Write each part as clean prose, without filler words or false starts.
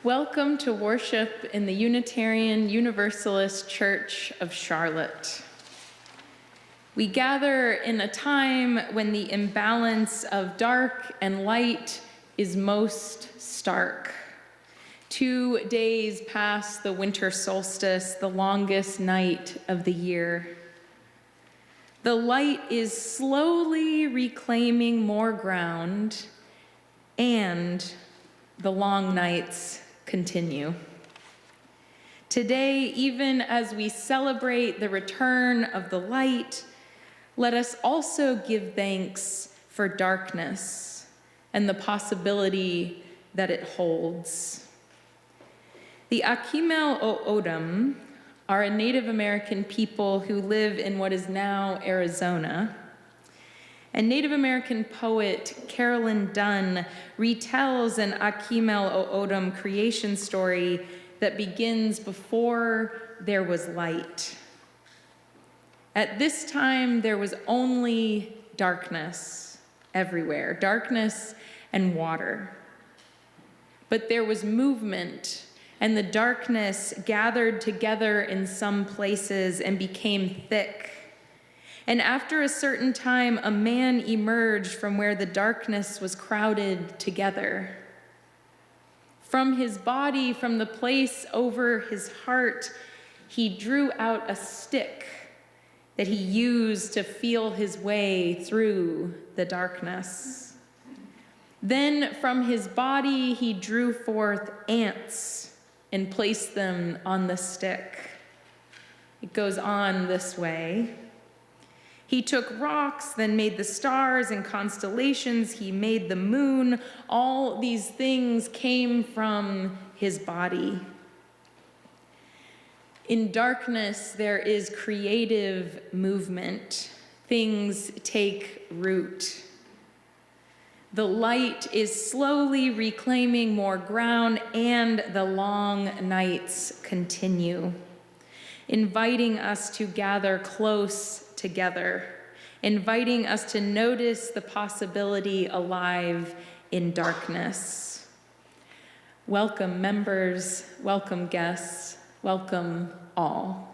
Welcome to worship in the Unitarian Universalist Church of Charlotte. We gather in a time when the imbalance of dark and light is most stark. 2 days past the winter solstice, the longest night of the year. The light is slowly reclaiming more ground, and the long nights continue. Today, even as we celebrate the return of the light, let us also give thanks for darkness and the possibility that it holds. The Akimel O'odham are a Native American people who live in what is now Arizona. And Native American poet Carolyn Dunn retells an Akimel O'odham creation story that begins before there was light. At this time, there was only darkness everywhere, darkness and water. But there was movement, and the darkness gathered together in some places and became thick. And after a certain time, a man emerged from where the darkness was crowded together. From his body, from the place over his heart, he drew out a stick that he used to feel his way through the darkness. Then from his body, he drew forth ants and placed them on the stick. It goes on this way. He took rocks, then made the stars and constellations. He made the moon. All these things came from his body. In darkness, there is creative movement. Things take root. The light is slowly reclaiming more ground, and the long nights continue, inviting us to gather close together, inviting us to notice the possibility alive in darkness. Welcome, members, welcome, guests, welcome all.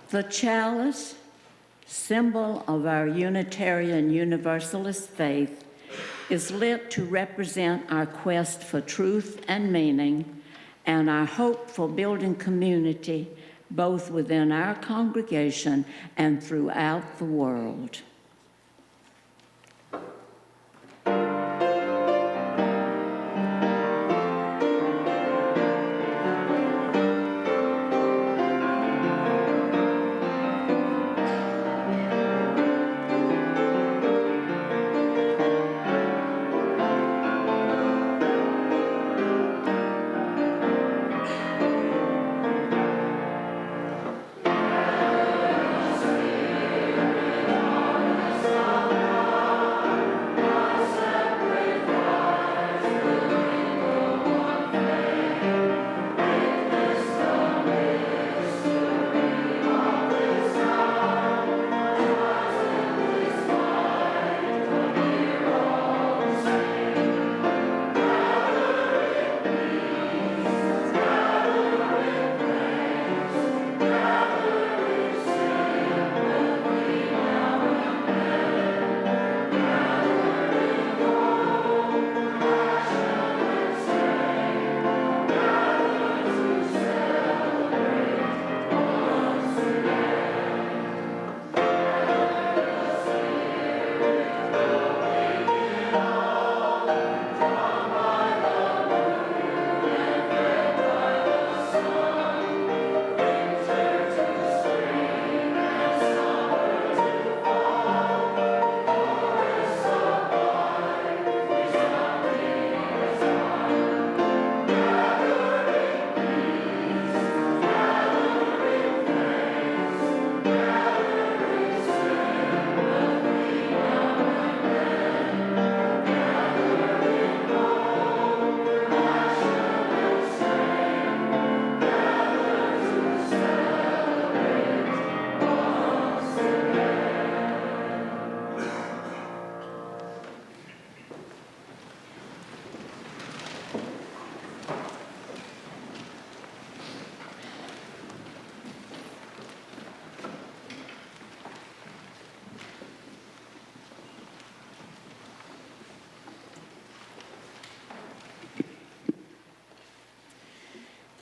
The chalice, symbol of our Unitarian Universalist faith, is lit to represent our quest for truth and meaning and our hope for building community both within our congregation and throughout the world.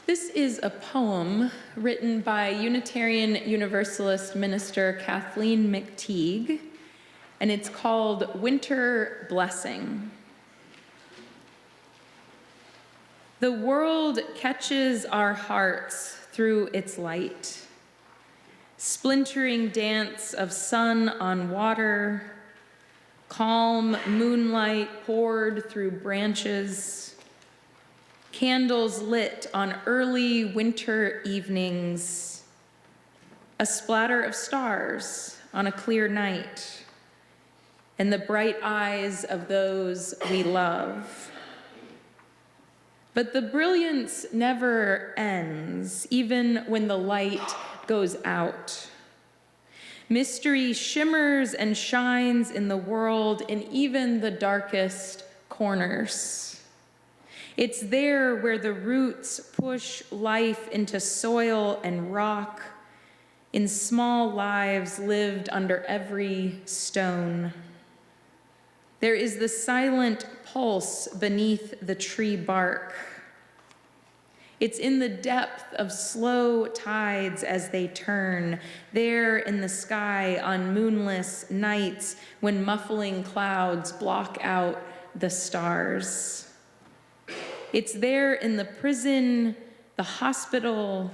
This is a poem written by Unitarian Universalist minister Kathleen McTeague, and it's called Winter Blessing. The world catches our hearts through its light, splintering dance of sun on water, calm moonlight poured through branches, candles lit on early winter evenings, a splatter of stars on a clear night, and the bright eyes of those we love. But the brilliance never ends, even when the light goes out. Mystery shimmers and shines in the world in even the darkest corners. It's there where the roots push life into soil and rock, in small lives lived under every stone. There is the silent pulse beneath the tree bark. It's in the depth of slow tides as they turn, there in the sky on moonless nights when muffling clouds block out the stars. It's there in the prison, the hospital,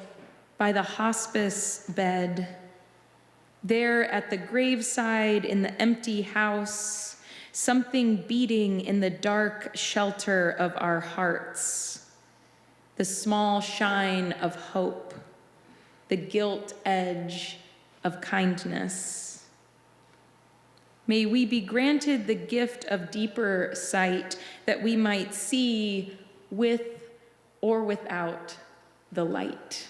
by the hospice bed, there at the graveside in the empty house, something beating in the dark shelter of our hearts, the small shine of hope, the gilt edge of kindness. May we be granted the gift of deeper sight that we might see with or without the light.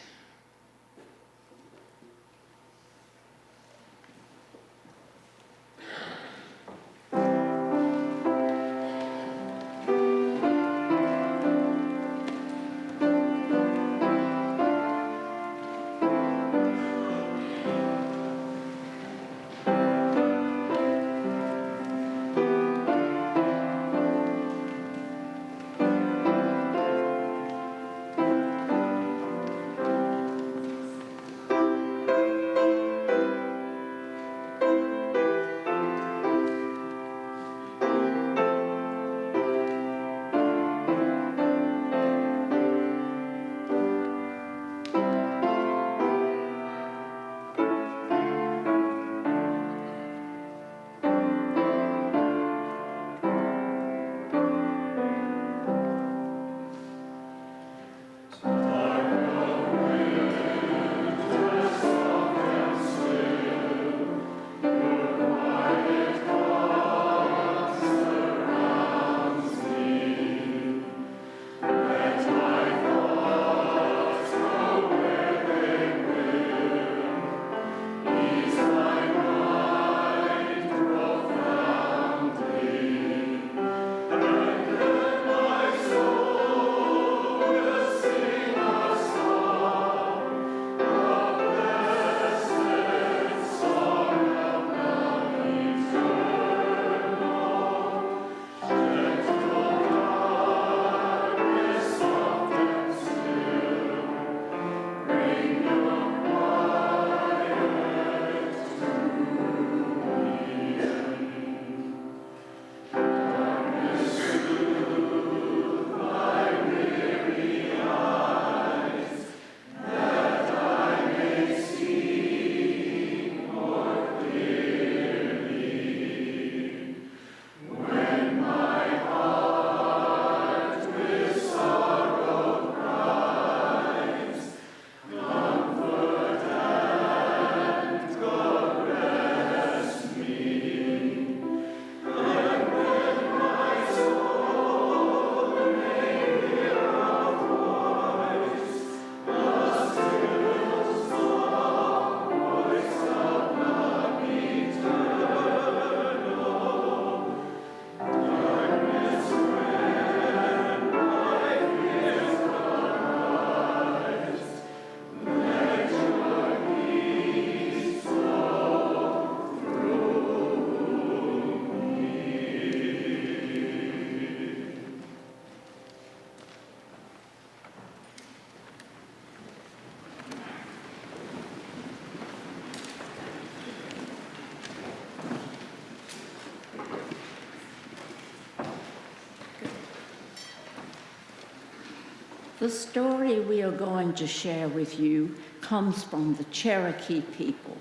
The story we are going to share with you comes from the Cherokee people.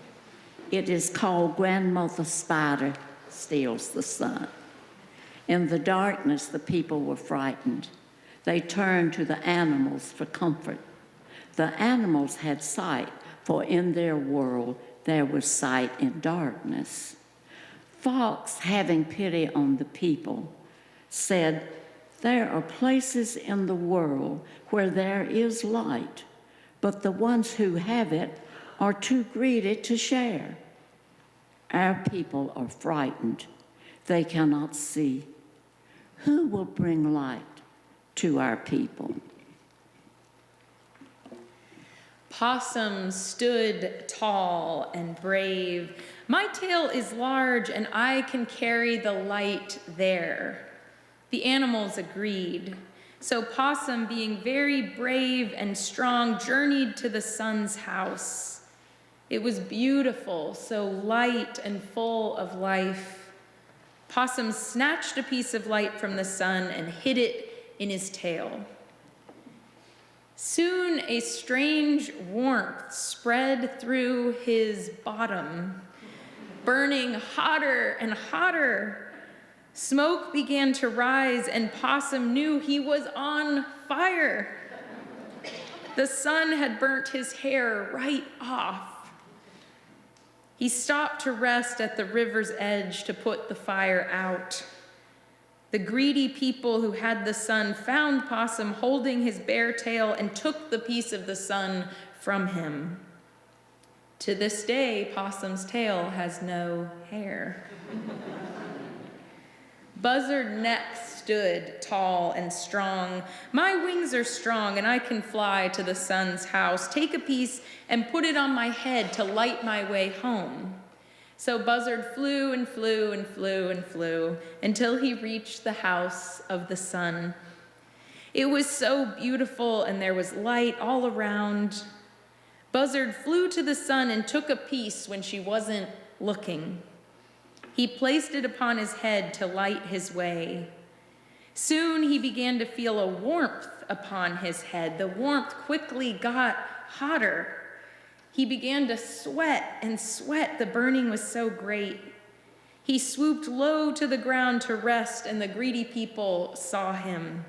It is called Grandmother Spider Steals the Sun. In the darkness, the people were frightened. They turned to the animals for comfort. The animals had sight, for in their world there was sight in darkness. Fox, having pity on the people, said, "There are places in the world where there is light, but the ones who have it are too greedy to share. Our people are frightened. They cannot see. Who will bring light to our people?" Possum stood tall and brave. "My tail is large and I can carry the light there." The animals agreed. So Possum, being very brave and strong, journeyed to the sun's house. It was beautiful, so light and full of life. Possum snatched a piece of light from the sun and hid it in his tail. Soon a strange warmth spread through his bottom, burning hotter and hotter. Smoke began to rise, and Possum knew he was on fire. The sun had burnt his hair right off. He stopped to rest at the river's edge to put the fire out. The greedy people who had the sun found Possum holding his bare tail and took the piece of the sun from him. To this day, Possum's tail has no hair. Buzzard next stood tall and strong. "My wings are strong and I can fly to the sun's house. Take a piece and put it on my head to light my way home." So Buzzard flew and flew and flew and flew until he reached the house of the sun. It was so beautiful and there was light all around. Buzzard flew to the sun and took a piece when she wasn't looking. He placed it upon his head to light his way. Soon he began to feel a warmth upon his head. The warmth quickly got hotter. He began to sweat and sweat. The burning was so great. He swooped low to the ground to rest, and the greedy people saw him.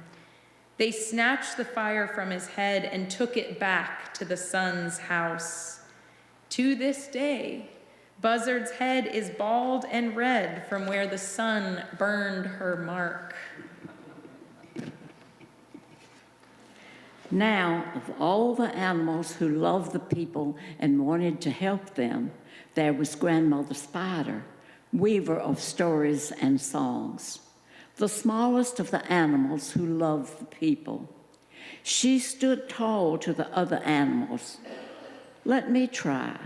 They snatched the fire from his head and took it back to the sun's house. To this day, Buzzard's head is bald and red from where the sun burned her mark. Now, of all the animals who loved the people and wanted to help them, there was Grandmother Spider, weaver of stories and songs, the smallest of the animals who loved the people. She stood tall to the other animals. "Let me try."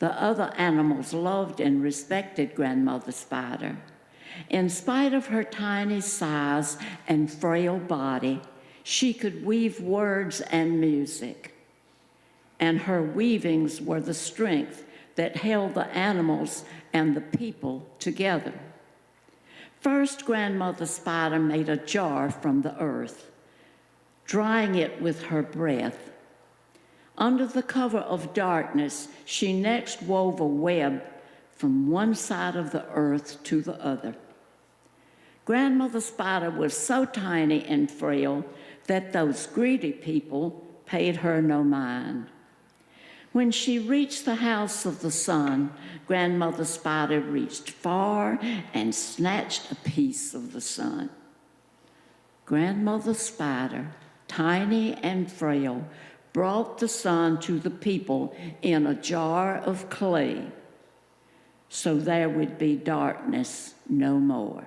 The other animals loved and respected Grandmother Spider. In spite of her tiny size and frail body, she could weave words and music. And her weavings were the strength that held the animals and the people together. First, Grandmother Spider made a jar from the earth, drying it with her breath. Under the cover of darkness, she next wove a web from one side of the earth to the other. Grandmother Spider was so tiny and frail that those greedy people paid her no mind. When she reached the house of the sun, Grandmother Spider reached far and snatched a piece of the sun. Grandmother Spider, tiny and frail, brought the sun to the people in a jar of clay, so there would be darkness no more.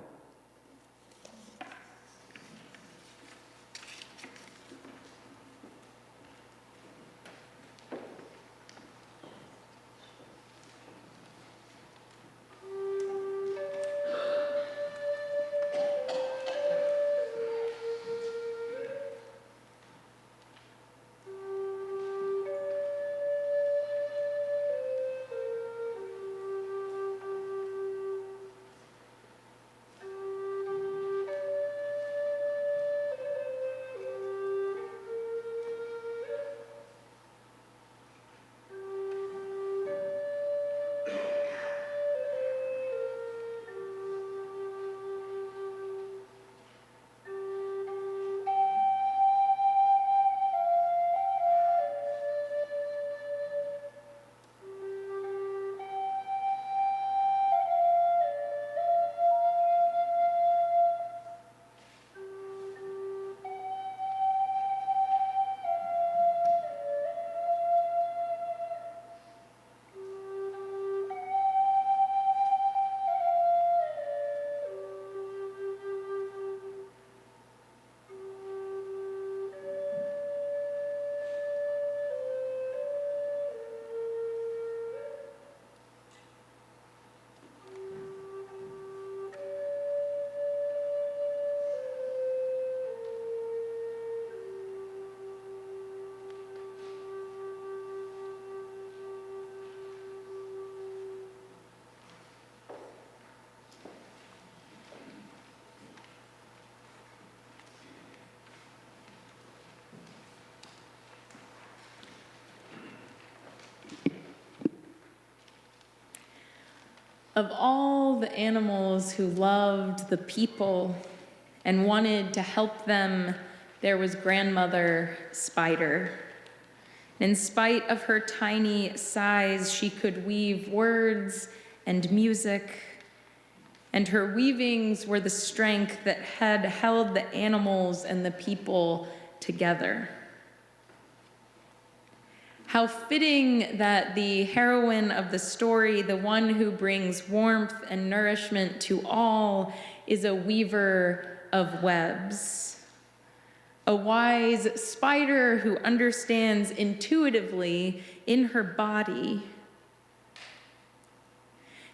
Of all the animals who loved the people and wanted to help them, there was grandmother Spider. In spite of her tiny size, she could weave words and music, and her weavings were the strength that had held the animals and the people together. How fitting that the heroine of the story, the one who brings warmth and nourishment to all, is a weaver of webs. A wise spider who understands intuitively in her body.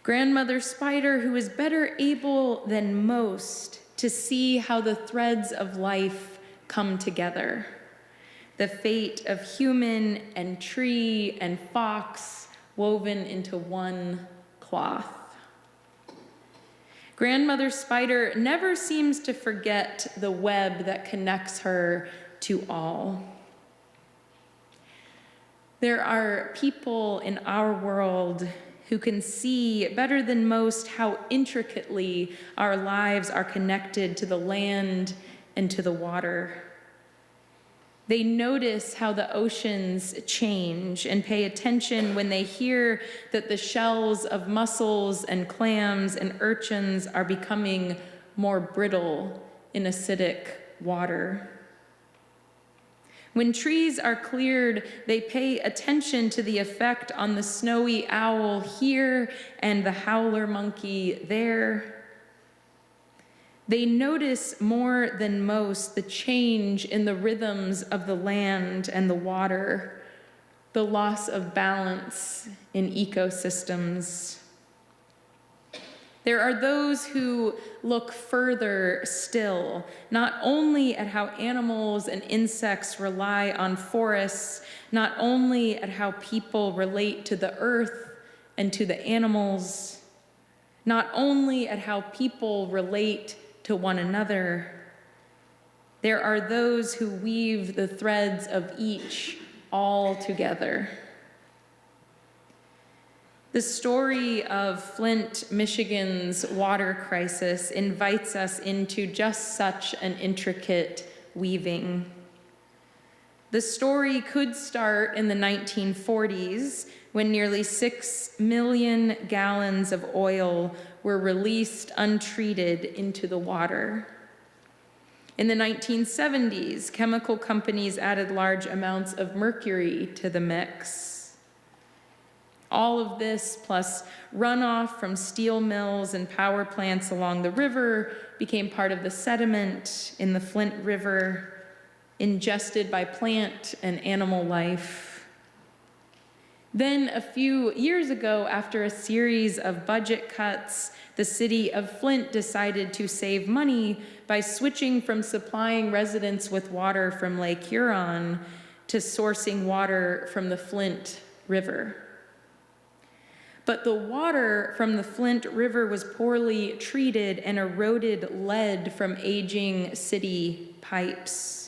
Grandmother Spider who is better able than most to see how the threads of life come together. The fate of human and tree and fox woven into one cloth. Grandmother Spider never seems to forget the web that connects her to all. There are people in our world who can see better than most how intricately our lives are connected to the land and to the water. They notice how the oceans change and pay attention when they hear that the shells of mussels and clams and urchins are becoming more brittle in acidic water. When trees are cleared, they pay attention to the effect on the snowy owl here and the howler monkey there. They notice more than most the change in the rhythms of the land and the water, the loss of balance in ecosystems. There are those who look further still, not only at how animals and insects rely on forests, not only at how people relate to the earth and to the animals, not only at how people relate to one another. There are those who weave the threads of each all together. The story of Flint, Michigan's water crisis invites us into just such an intricate weaving. The story could start in the 1940s when nearly 6 million gallons of oil were released untreated into the water. In the 1970s, chemical companies added large amounts of mercury to the mix. All of this, plus runoff from steel mills and power plants along the river, became part of the sediment in the Flint River, ingested by plant and animal life. Then a few years ago, after a series of budget cuts, the city of Flint decided to save money by switching from supplying residents with water from Lake Huron to sourcing water from the Flint River. But the water from the Flint River was poorly treated and eroded lead from aging city pipes.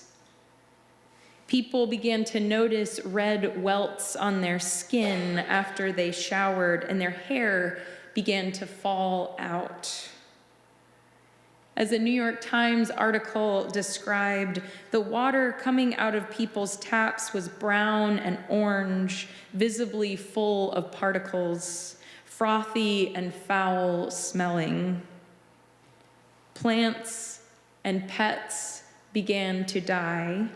People began to notice red welts on their skin after they showered, and their hair began to fall out. As a New York Times article described, the water coming out of people's taps was brown and orange, visibly full of particles, frothy and foul smelling. Plants and pets began to die.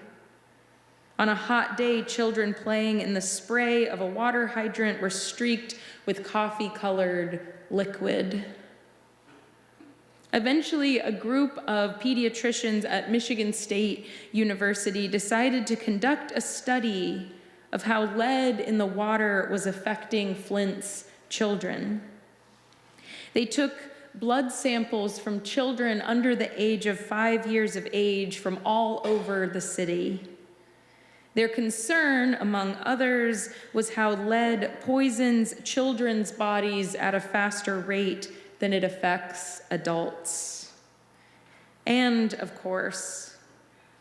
On a hot day, children playing in the spray of a water hydrant were streaked with coffee-colored liquid. Eventually, a group of pediatricians at Michigan State University decided to conduct a study of how lead in the water was affecting Flint's children. They took blood samples from children under the age of 5 years of age from all over the city. Their concern, among others, was how lead poisons children's bodies at a faster rate than it affects adults. And, of course,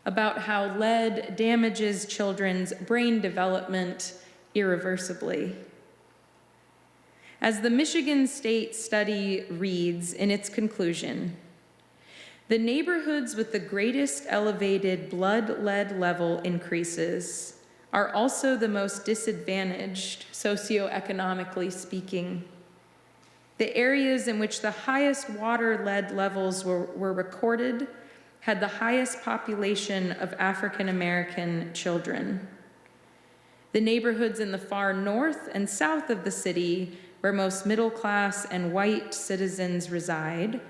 about how lead damages children's brain development irreversibly. As the Michigan State study reads in its conclusion, the neighborhoods with the greatest elevated blood lead level increases are also the most disadvantaged, socioeconomically speaking. The areas in which the highest water lead levels were recorded had the highest population of African American children. The neighborhoods in the far north and south of the city, where most middle class and white citizens reside,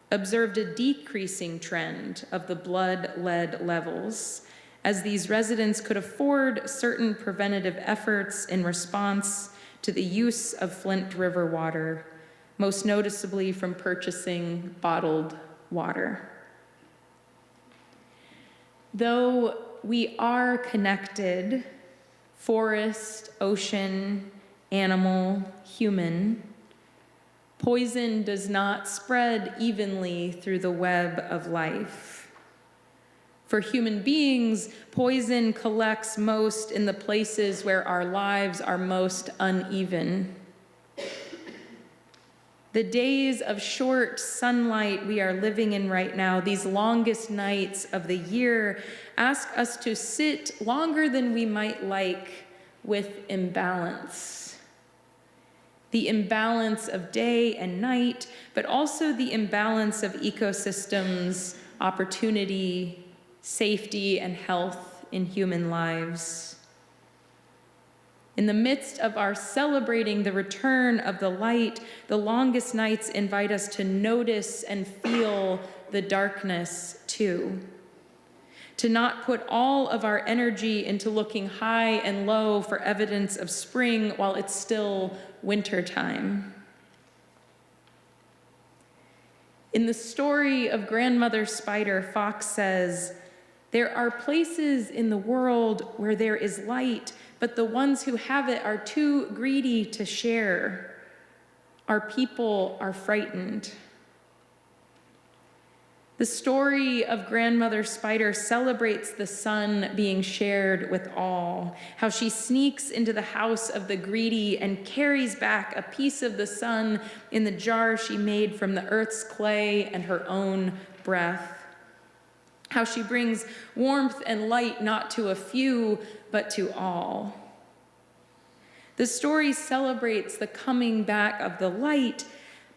observed a decreasing trend of the blood lead levels, as these residents could afford certain preventative efforts in response to the use of Flint River water, most noticeably from purchasing bottled water. Though we are connected, forest, ocean, animal, human, poison does not spread evenly through the web of life. For human beings, poison collects most in the places where our lives are most uneven. The days of short sunlight we are living in right now, these longest nights of the year, ask us to sit longer than we might like with imbalance. The imbalance of day and night, but also the imbalance of ecosystems, opportunity, safety, and health in human lives. In the midst of our celebrating the return of the light, the longest nights invite us to notice and feel the darkness too. To not put all of our energy into looking high and low for evidence of spring while it's still wintertime. In the story of Grandmother Spider, Fox says, "There are places in the world where there is light, but the ones who have it are too greedy to share. Our people are frightened." The story of Grandmother Spider celebrates the sun being shared with all, how she sneaks into the house of the greedy and carries back a piece of the sun in the jar she made from the earth's clay and her own breath. How she brings warmth and light not to a few, but to all. The story celebrates the coming back of the light,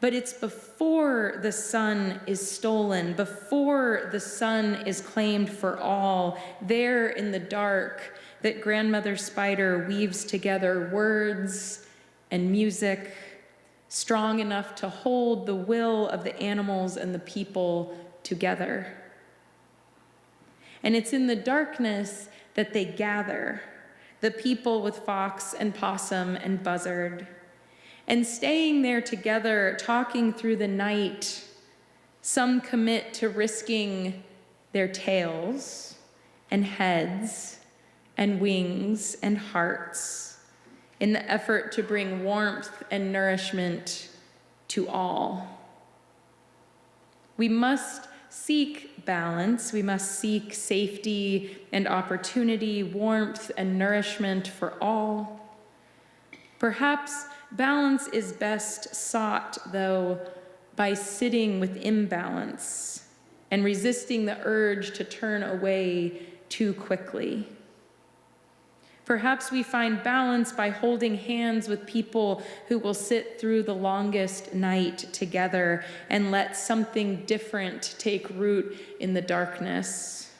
but it's before the sun is stolen, before the sun is claimed for all, there in the dark, that Grandmother Spider weaves together words and music strong enough to hold the will of the animals and the people together. And it's in the darkness that they gather, the people with fox and possum and buzzard. And staying there together, talking through the night, some commit to risking their tails and heads and wings and hearts in the effort to bring warmth and nourishment to all. We must seek balance. We must seek safety and opportunity, warmth and nourishment for all. Perhaps balance is best sought, though, by sitting with imbalance and resisting the urge to turn away too quickly. Perhaps we find balance by holding hands with people who will sit through the longest night together and let something different take root in the darkness.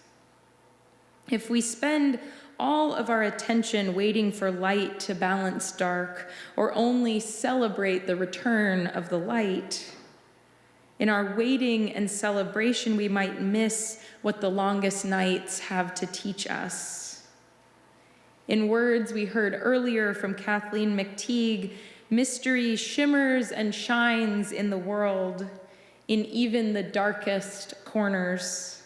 If we spend all of our attention waiting for light to balance dark, or only celebrate the return of the light, in our waiting and celebration, we might miss what the longest nights have to teach us. In words we heard earlier from Kathleen McTeague, mystery shimmers and shines in the world, in even the darkest corners.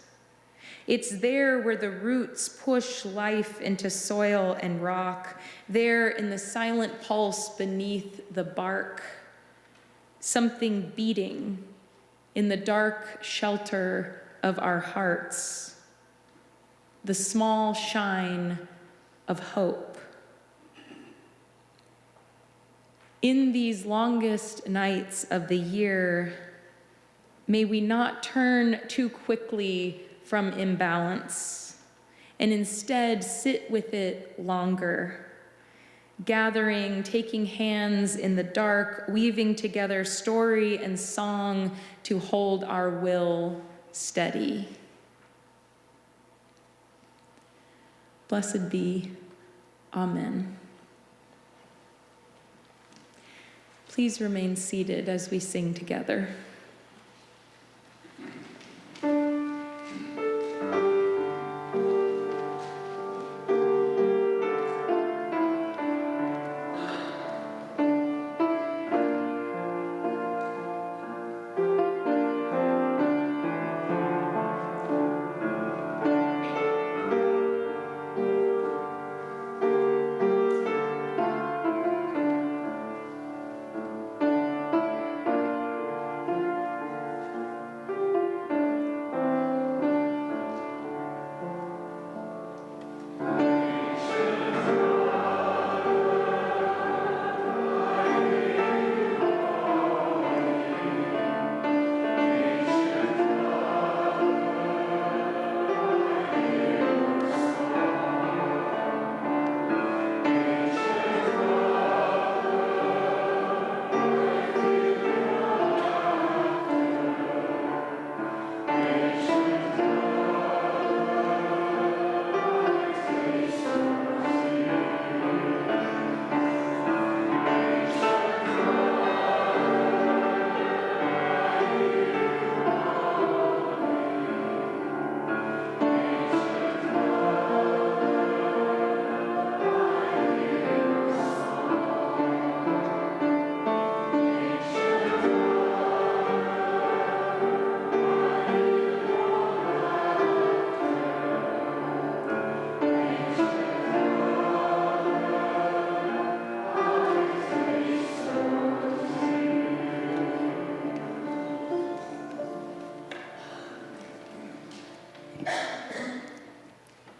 It's there where the roots push life into soil and rock, there in the silent pulse beneath the bark, something beating in the dark shelter of our hearts, the small shine of hope. In these longest nights of the year, may we not turn too quickly from imbalance, and instead sit with it longer, gathering, taking hands in the dark, weaving together story and song to hold our will steady. Blessed be. Amen. Please remain seated as we sing together.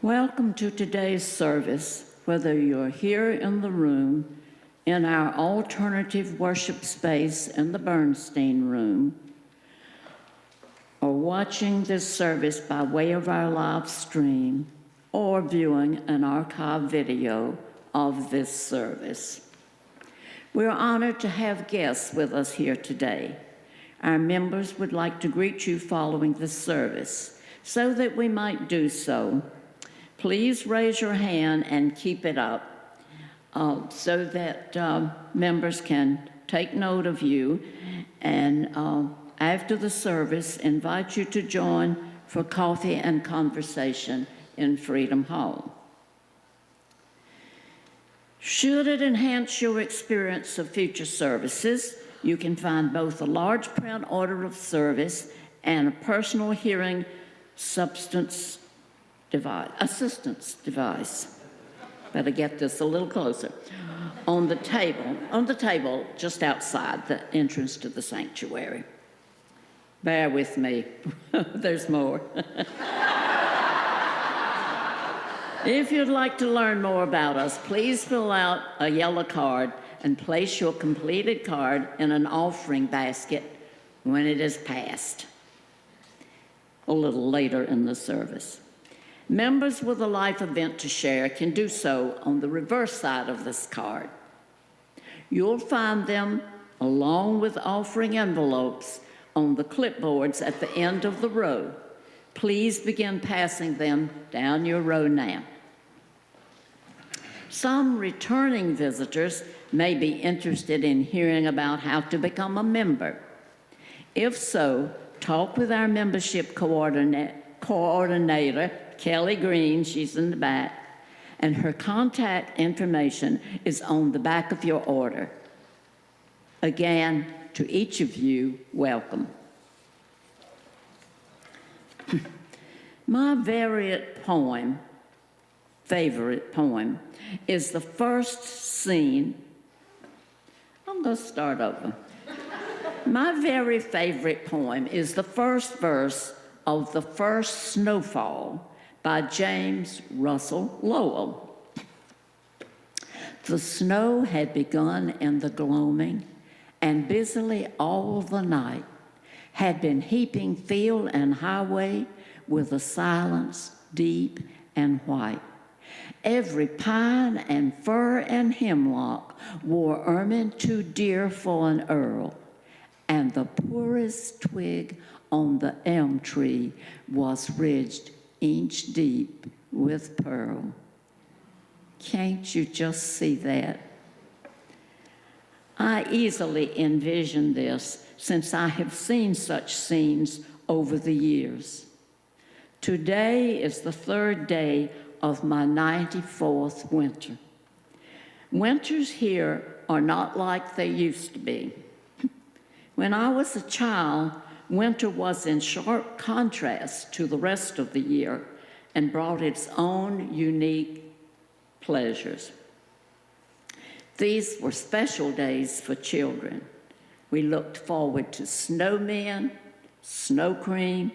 Welcome to today's service, whether you're here in the room, in our alternative worship space in the Bernstein Room, or watching this service by way of our live stream, or viewing an archived video of this service. We're honored to have guests with us here today. Our members would like to greet you following this service. So that we might do so, please raise your hand and keep it up so that members can take note of you, and after the service, invite you to join for coffee and conversation in Freedom Hall. Should it enhance your experience of future services, you can find both a large print order of service and a personal hearing assistance device. Better get this a little closer. On the table just outside the entrance to the sanctuary. Bear with me, there's more. If you'd like to learn more about us, please fill out a yellow card and place your completed card in an offering basket when it is passed, a little later in the service. Members with a life event to share can do so on the reverse side of this card. You'll find them along with offering envelopes on the clipboards at the end of the row. Please begin passing them down your row now. Some returning visitors may be interested in hearing about how to become a member. If so, talk with our membership coordinator, Kelly Green, she's in the back, and her contact information is on the back of your order. Again, to each of you, welcome. My favorite poem is the first scene. I'm going to start over. My very favorite poem is the first verse of The First Snowfall by James Russell Lowell. The snow had begun in the gloaming, and busily all the night had been heaping field and highway with a silence deep and white. Every pine and fir and hemlock wore ermine too dear for an earl, and the poorest twig on the elm tree was ridged inch deep with pearl. Can't you just see that? I easily envision this since I have seen such scenes over the years. Today is the third day of my 94th winter. Winters here are not like they used to be. When I was a child, winter was in sharp contrast to the rest of the year and brought its own unique pleasures. These were special days for children. We looked forward to snowmen, snow cream,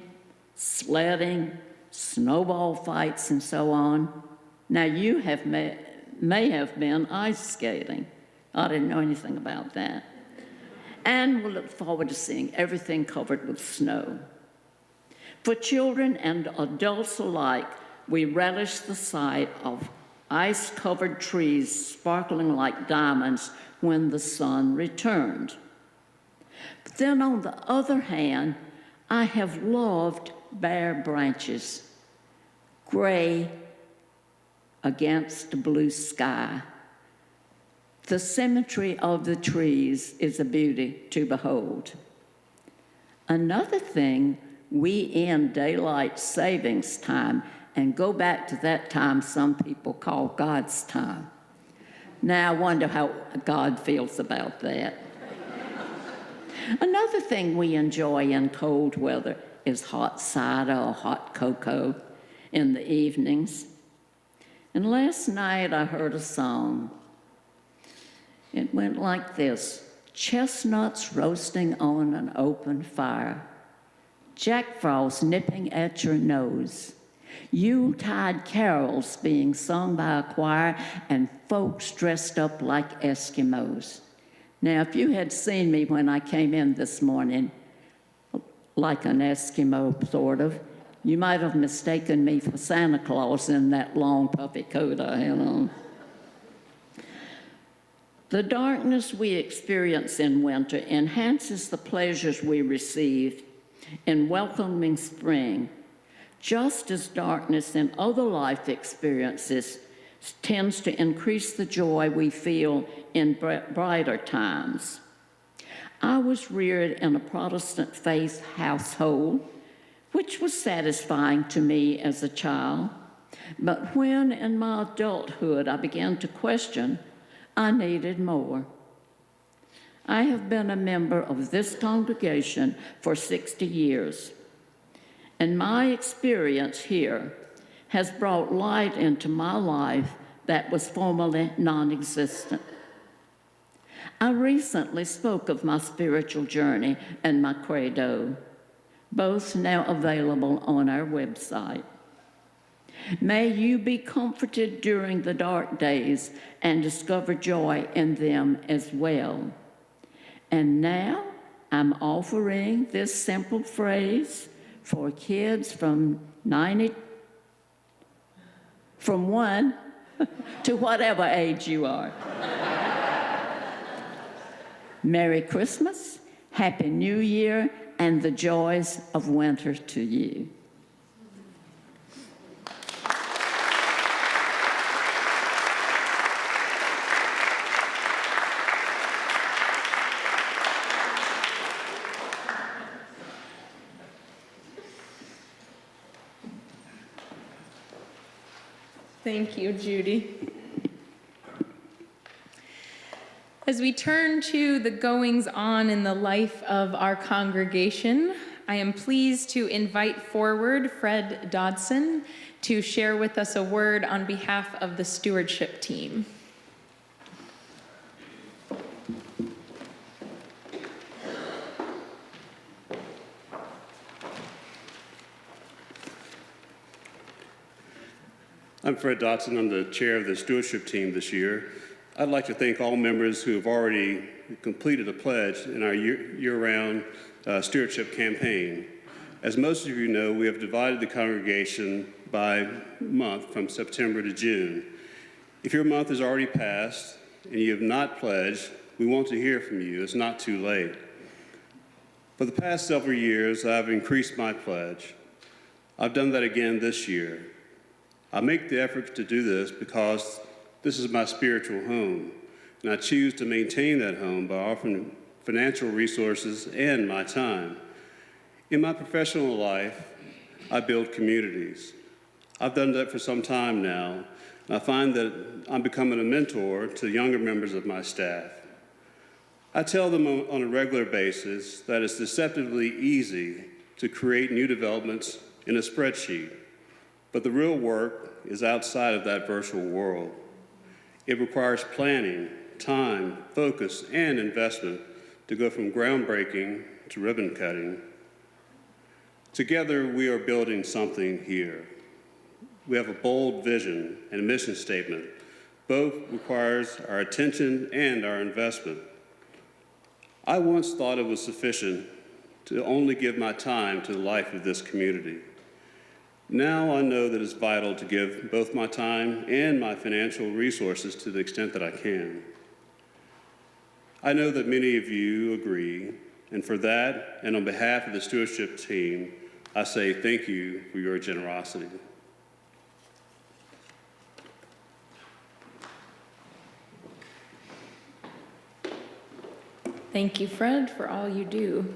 sledding, snowball fights, and so on. Now, you may have been ice skating. I didn't know anything about that. And we look forward to seeing everything covered with snow. For children and adults alike, we relish the sight of ice-covered trees sparkling like diamonds when the sun returned. But then on the other hand, I have loved bare branches, gray against the blue sky. The symmetry of the trees is a beauty to behold. Another thing, we end daylight savings time and go back to that time some people call God's time. Now I wonder how God feels about that. Another thing we enjoy in cold weather is hot cider or hot cocoa in the evenings. And last night I heard a song. It went like this: chestnuts roasting on an open fire, Jack Frost nipping at your nose, Yuletide carols being sung by a choir, and folks dressed up like Eskimos. Now, if you had seen me when I came in this morning, like an Eskimo, sort of, you might have mistaken me for Santa Claus in that long puffy coat I had on. The darkness we experience in winter enhances the pleasures we receive in welcoming spring, just as darkness in other life experiences tends to increase the joy we feel in brighter times. I was reared in a Protestant faith household, which was satisfying to me as a child. But when in my adulthood I began to question, I needed more. I have been a member of this congregation for 60 years, and my experience here has brought light into my life that was formerly non-existent. I recently spoke of my spiritual journey and my credo, both now available on our website. May you be comforted during the dark days and discover joy in them as well. And now I'm offering this simple phrase for kids from 1 to whatever age you are. Merry Christmas, Happy New Year, and the joys of winter to you. Thank you, Judy. As we turn to the goings-on in the life of our congregation, I am pleased to invite forward Fred Dodson to share with us a word on behalf of the stewardship team. I'm Fred Dodson. I'm the chair of the stewardship team this year. I'd like to thank all members who have already completed a pledge in our year-round stewardship campaign. As most of you know, we have divided the congregation by month from September to June. If your month has already passed and you have not pledged, we want to hear from you. It's not too late. For the past several years, I've increased my pledge. I've done that again this year. I make the effort to do this because this is my spiritual home, and I choose to maintain that home by offering financial resources and my time. In my professional life, I build communities. I've done that for some time now, and I find that I'm becoming a mentor to younger members of my staff. I tell them on a regular basis that it's deceptively easy to create new developments in a spreadsheet, but the real work is outside of that virtual world. It requires planning, time, focus, and investment to go from groundbreaking to ribbon cutting. Together, we are building something here. We have a bold vision and a mission statement. Both requires our attention and our investment. I once thought it was sufficient to only give my time to the life of this community. Now I know that it's vital to give both my time and my financial resources to the extent that I can. I know that many of you agree, and for that, and on behalf of the stewardship team, I say thank you for your generosity. Thank you, Fred, for all you do.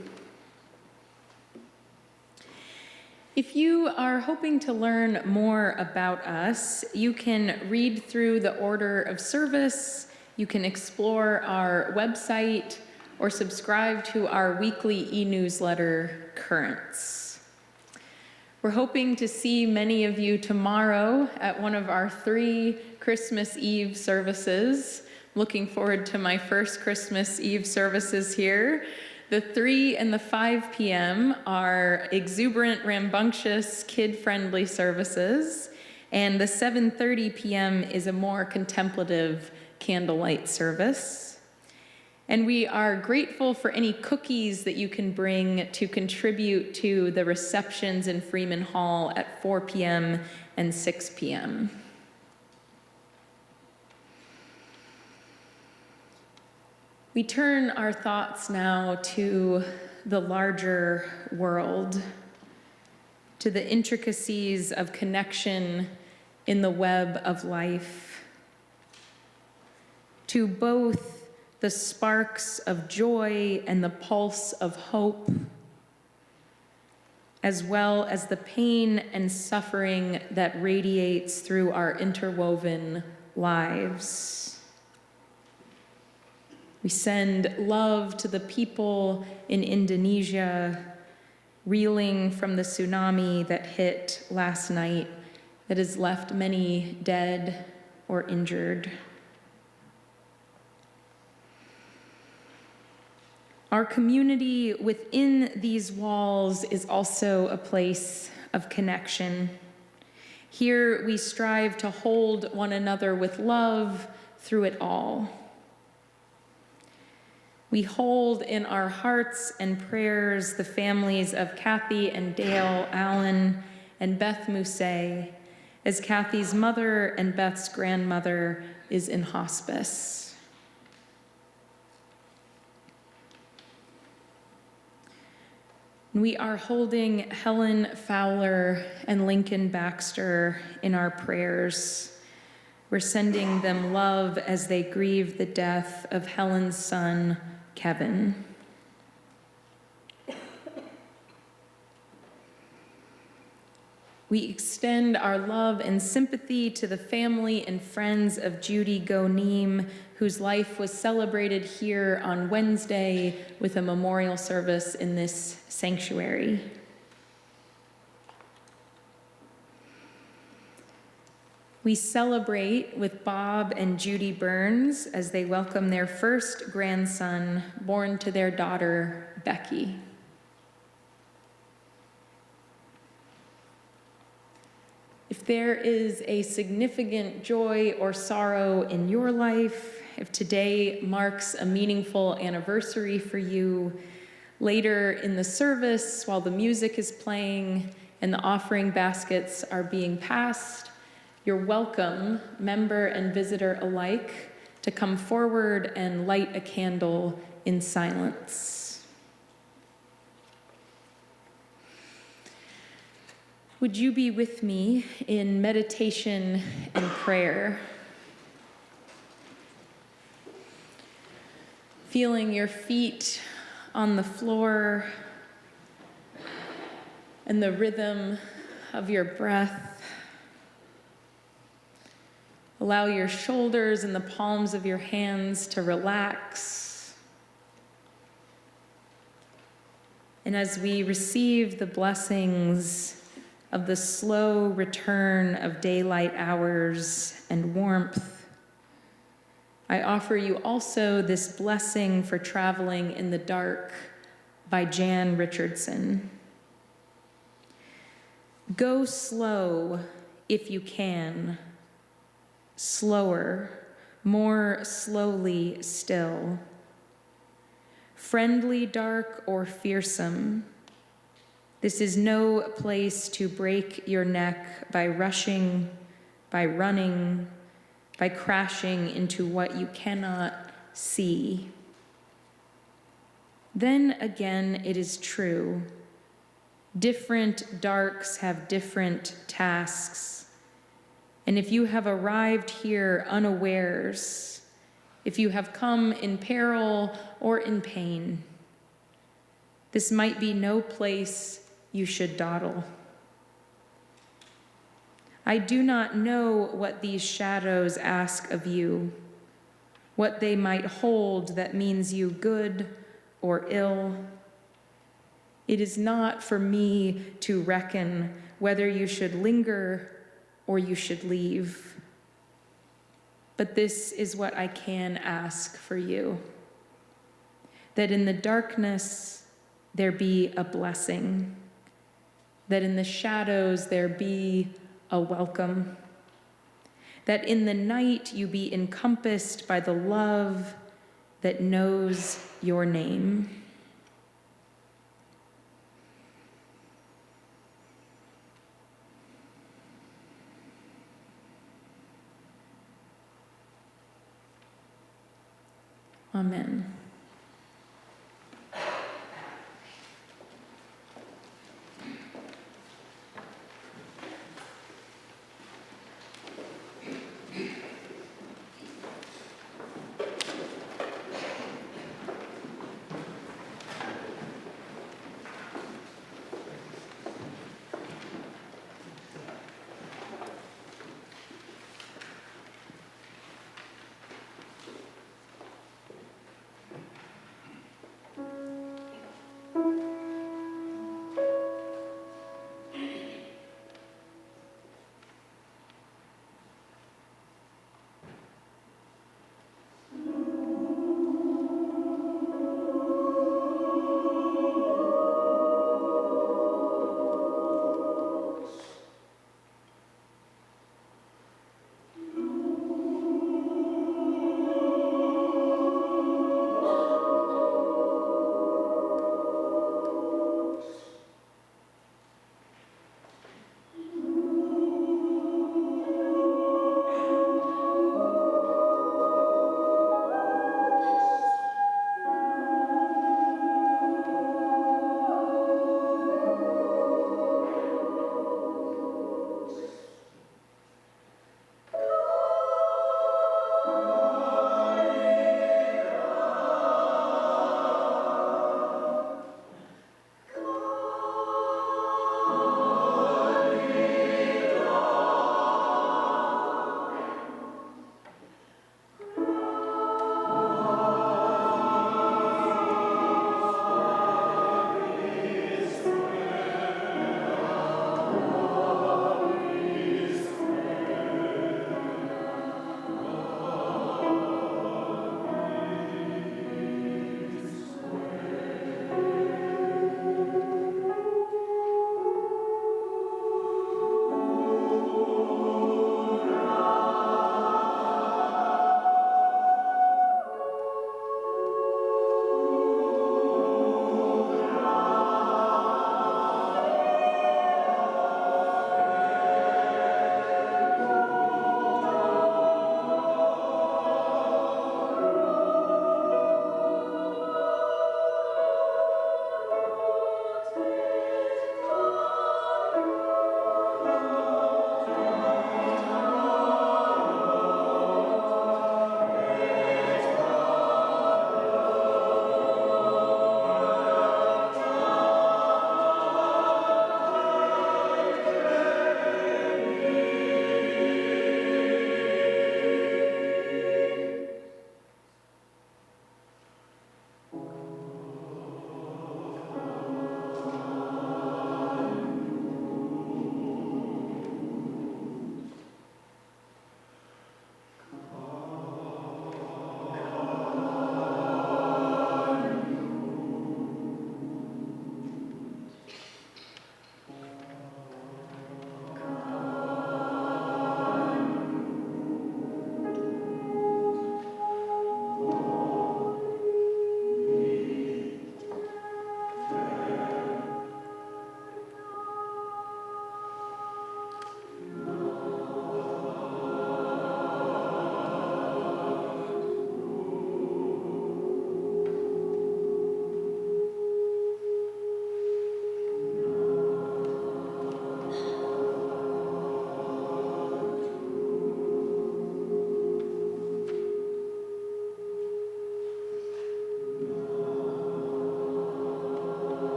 If you are hoping to learn more about us, you can read through the order of service, you can explore our website, or subscribe to our weekly e-newsletter, Currents. We're hoping to see many of you tomorrow at one of our 3 Christmas Eve services. Looking forward to my first Christmas Eve services here. The 3 and the 5 p.m. are exuberant, rambunctious, kid-friendly services, and the 7:30 p.m. is a more contemplative candlelight service. And we are grateful for any cookies that you can bring to contribute to the receptions in Freeman Hall at 4 p.m. and 6 p.m. We turn our thoughts now to the larger world, to the intricacies of connection in the web of life, to both the sparks of joy and the pulse of hope, as well as the pain and suffering that radiates through our interwoven lives. We send love to the people in Indonesia, reeling from the tsunami that hit last night, that has left many dead or injured. Our community within these walls is also a place of connection. Here we strive to hold one another with love through it all. We hold in our hearts and prayers the families of Kathy and Dale Allen and Beth Mousset, as Kathy's mother and Beth's grandmother is in hospice. We are holding Helen Fowler and Lincoln Baxter in our prayers. We're sending them love as they grieve the death of Helen's son, Kevin. We extend our love and sympathy to the family and friends of Judy Goneem, whose life was celebrated here on Wednesday with a memorial service in this sanctuary. We celebrate with Bob and Judy Burns as they welcome their first grandson born to their daughter, Becky. If there is a significant joy or sorrow in your life, if today marks a meaningful anniversary for you, later in the service, while the music is playing and the offering baskets are being passed, you're welcome, member and visitor alike, to come forward and light a candle in silence. Would you be with me in meditation and prayer? Feeling your feet on the floor and the rhythm of your breath. Allow your shoulders and the palms of your hands to relax. And as we receive the blessings of the slow return of daylight hours and warmth, I offer you also this blessing for traveling in the dark by Jan Richardson. Go slow if you can, slower, more slowly still. Friendly, dark, or fearsome, this is no place to break your neck by rushing, by running, by crashing into what you cannot see. Then again, it is true. Different darks have different tasks. And if you have arrived here unawares, if you have come in peril or in pain, this might be no place you should dawdle. I do not know what these shadows ask of you, what they might hold that means you good or ill. It is not for me to reckon whether you should linger or you should leave. But this is what I can ask for you, that in the darkness there be a blessing, that in the shadows there be a welcome, that in the night you be encompassed by the love that knows your name. Amen.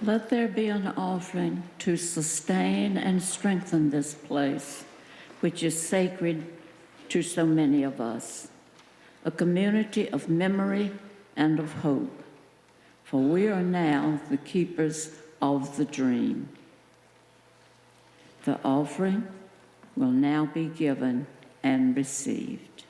Let there be an offering to sustain and strengthen this place, which is sacred to so many of us, a community of memory and of hope, for we are now the keepers of the dream. The offering will now be given and received.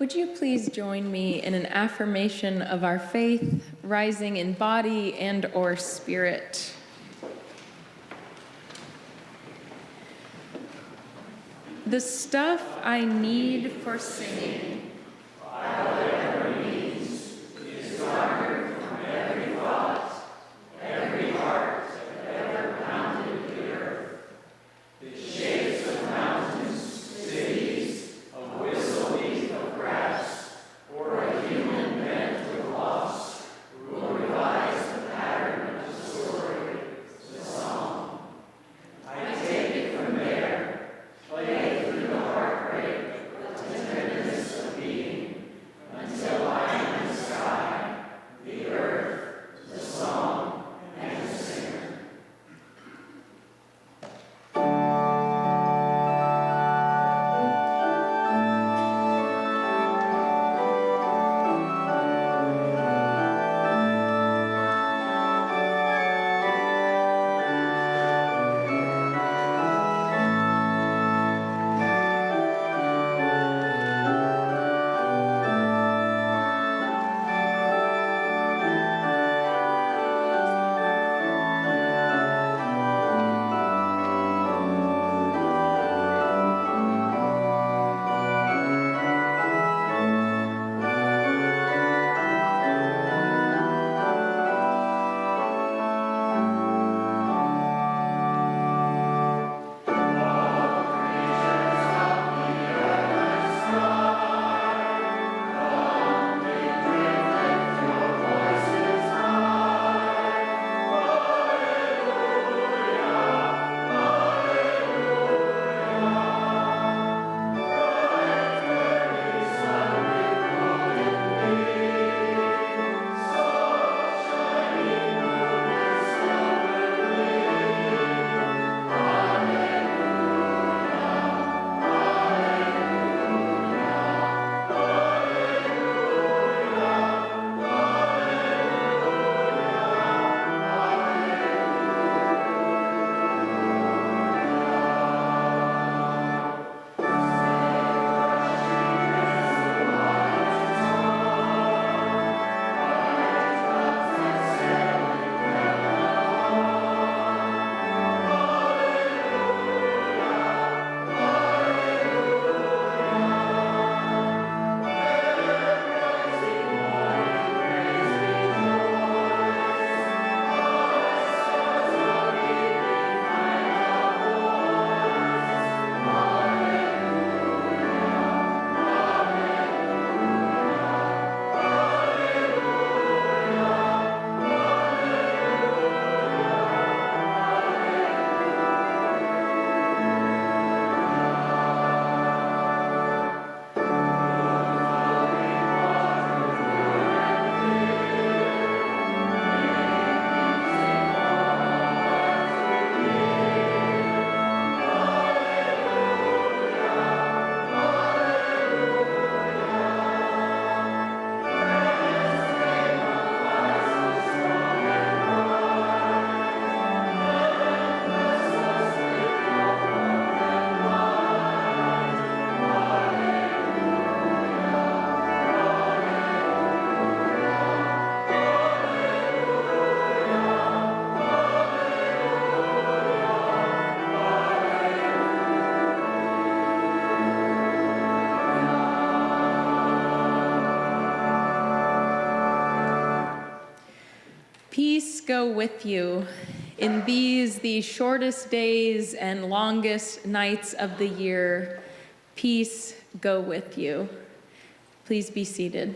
Would you please join me in an affirmation of our faith, rising in body and or spirit? The stuff I need for singing, peace go with you in these, the shortest days and longest nights of the year. Peace go with you. Please be seated.